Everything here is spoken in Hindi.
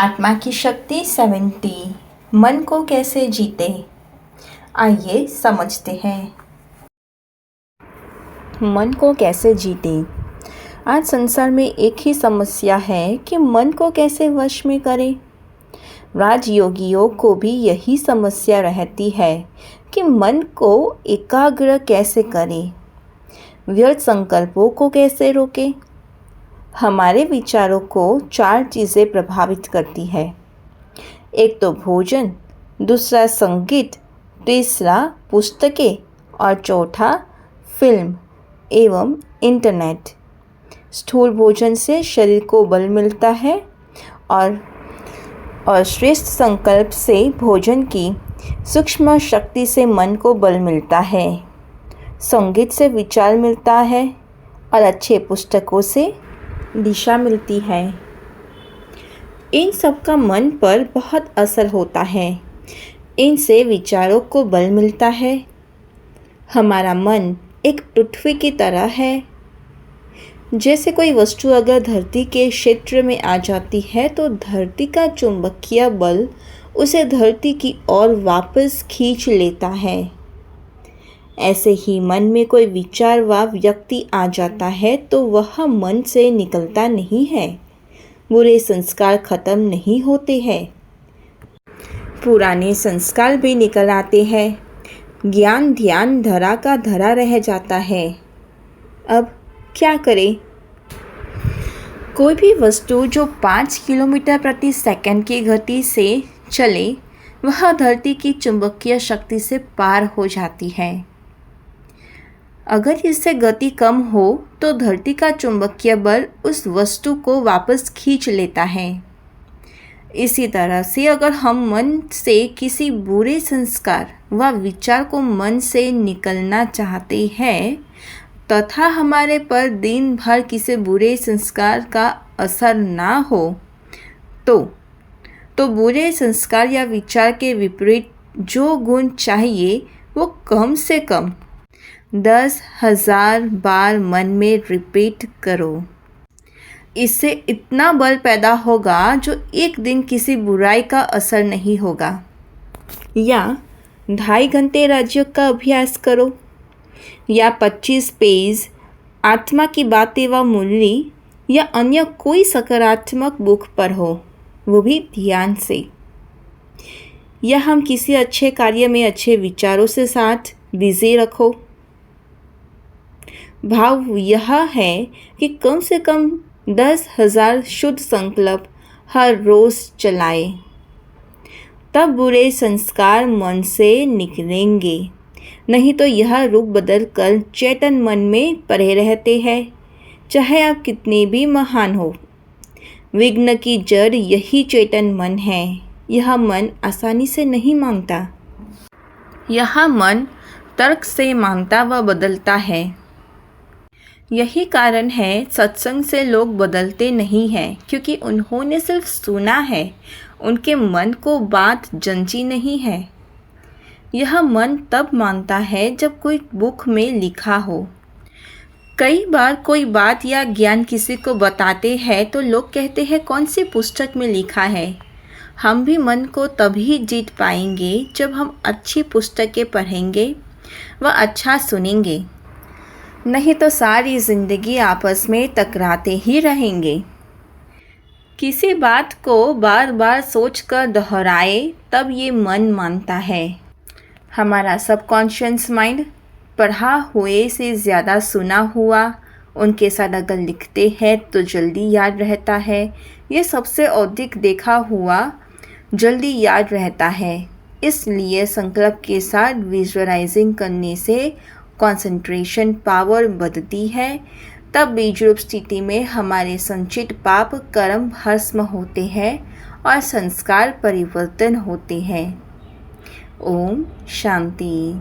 आत्मा की शक्ति 70 मन को कैसे जीते, आइए समझते हैं। मन को कैसे जीते। आज संसार में एक ही समस्या है कि मन को कैसे वश में करें। राजयोगियों को भी यही समस्या रहती है कि मन को एकाग्र कैसे करें, व्यर्थ संकल्पों को कैसे रोकें। हमारे विचारों को 4 चीज़ें प्रभावित करती है। एक तो भोजन, दूसरा संगीत, तीसरा पुस्तकें और चौथा फिल्म एवं इंटरनेट। स्थूल भोजन से शरीर को बल मिलता है और श्रेष्ठ संकल्प से भोजन की सूक्ष्म शक्ति से मन को बल मिलता है। संगीत से विचार मिलता है और अच्छे पुस्तकों से दिशा मिलती है। इन सब का मन पर बहुत असर होता है। इनसे विचारों को बल मिलता है। हमारा मन एक पृथ्वी की तरह है। जैसे कोई वस्तु अगर धरती के क्षेत्र में आ जाती है तो धरती का चुंबकीय बल उसे धरती की ओर वापस खींच लेता है। ऐसे ही मन में कोई विचार व व्यक्ति आ जाता है तो वह मन से निकलता नहीं है। बुरे संस्कार खत्म नहीं होते हैं, पुराने संस्कार भी निकल आते हैं। ज्ञान ध्यान धरा का धरा रह जाता है। अब क्या करें। कोई भी वस्तु जो 5 किलोमीटर प्रति सेकंड की गति से चले वह धरती की चुंबकीय शक्ति से पार हो जाती है। अगर इससे गति कम हो तो धरती का चुंबकीय बल उस वस्तु को वापस खींच लेता है। इसी तरह से अगर हम मन से किसी बुरे संस्कार व विचार को मन से निकलना चाहते हैं तथा हमारे पर दिन भर किसी बुरे संस्कार का असर ना हो तो बुरे संस्कार या विचार के विपरीत जो गुण चाहिए वो कम से कम 10,000 बार मन में रिपीट करो। इससे इतना बल पैदा होगा जो एक दिन किसी बुराई का असर नहीं होगा। या 2.5 घंटे राजयोग का अभ्यास करो या 25 पेज आत्मा की बातें व मुरली या अन्य कोई सकारात्मक बुक पढ़ो, वो भी ध्यान से। या हम किसी अच्छे कार्य में अच्छे विचारों से साथ बिजी रखो। भाव यह है कि कम से कम 10,000 शुद्ध संकल्प हर रोज़ चलाए, तब बुरे संस्कार मन से निकलेंगे। नहीं तो यह रूप बदल कर चेतन मन में पड़े रहते हैं, चाहे आप कितने भी महान हो। विघ्न की जड़ यही चेतन मन है। यह मन आसानी से नहीं मांगता। यह मन तर्क से मांगता व बदलता है। यही कारण है सत्संग से लोग बदलते नहीं हैं, क्योंकि उन्होंने सिर्फ सुना है, उनके मन को बात जंची नहीं है। यह मन तब मानता है जब कोई बुक में लिखा हो। कई बार कोई बात या ज्ञान किसी को बताते हैं तो लोग कहते हैं कौन सी पुस्तक में लिखा है। हम भी मन को तभी जीत पाएंगे जब हम अच्छी पुस्तकें पढ़ेंगे व अच्छा सुनेंगे। नहीं तो सारी ज़िंदगी आपस में टकराते ही रहेंगे। किसी बात को बार बार सोचकर दोहराए तब ये मन मानता है। हमारा सबकॉन्शियस माइंड पढ़ा हुए से ज़्यादा सुना हुआ उनके साथ अगर लिखते हैं तो जल्दी याद रहता है। ये सबसे अधिक देखा हुआ जल्दी याद रहता है। इसलिए संकल्प के साथ विजुअलाइजिंग करने से कंसंट्रेशन पावर बढ़ती है। तब बीजरूप स्थिति में हमारे संचित पाप कर्म भस्म होते हैं और संस्कार परिवर्तन होते हैं। ओम शांति।